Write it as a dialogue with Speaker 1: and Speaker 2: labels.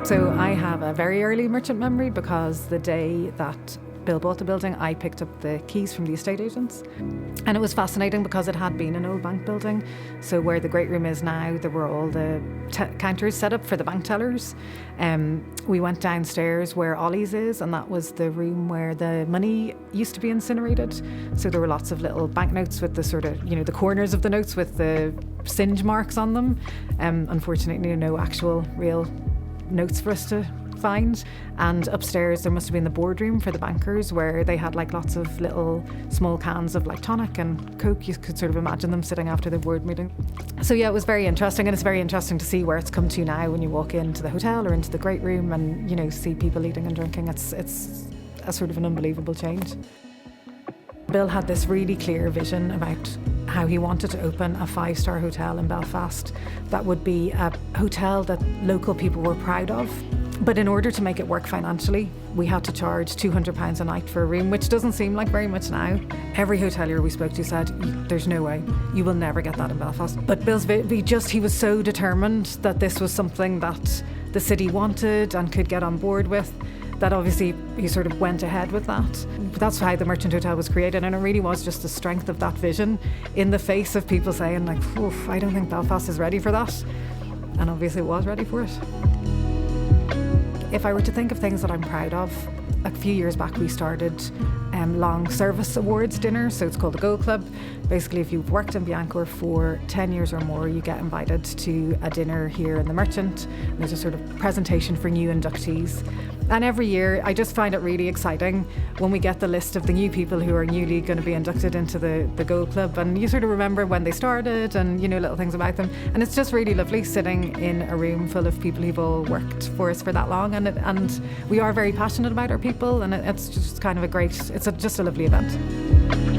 Speaker 1: So I have a very early merchant memory because the day that Bill bought the building, I picked up the keys from the estate agents. And it was fascinating because it had been an old bank building. So where the great room is now, there were all the counters set up for the bank tellers. We went downstairs where Ollie's is, and that was the room where the money used to be incinerated. So there were lots of little banknotes with the sort of, the corners of the notes with the singe marks on them. Unfortunately, no actual real notes for us to find. And upstairs there must have been the boardroom for the bankers, where they had like lots of little small cans of like tonic and Coke. You could sort of imagine them sitting after the board meeting. So yeah, it was very interesting, and it's very interesting to see where it's come to now when you walk into the hotel or into the great room and see people eating and drinking. It's a sort of an unbelievable change. Bill had this really clear vision about how he wanted to open a 5-star hotel in Belfast that would be a hotel that local people were proud of. But in order to make it work financially, we had to charge £200 a night for a room, which doesn't seem like very much now. Every hotelier we spoke to said, there's no way, you will never get that in Belfast. But Bill's he was so determined that this was something that the city wanted and could get on board with, that obviously he sort of went ahead with that. That's how the Merchant Hotel was created, and it really was just the strength of that vision in the face of people saying like, I don't think Belfast is ready for that. And obviously it was ready for it. If I were to think of things that I'm proud of, a few years back we started long service awards dinner, so it's called the Gold Club. Basically, if you've worked in Biancourt for 10 years or more, you get invited to a dinner here in the Merchant. And there's a sort of presentation for new inductees. And every year, I just find it really exciting when we get the list of the new people who are newly going to be inducted into the Gold Club. And you sort of remember when they started and, little things about them. And it's just really lovely sitting in a room full of people who've all worked for us for that long. And we are very passionate about our people, and it's just kind of just a lovely event.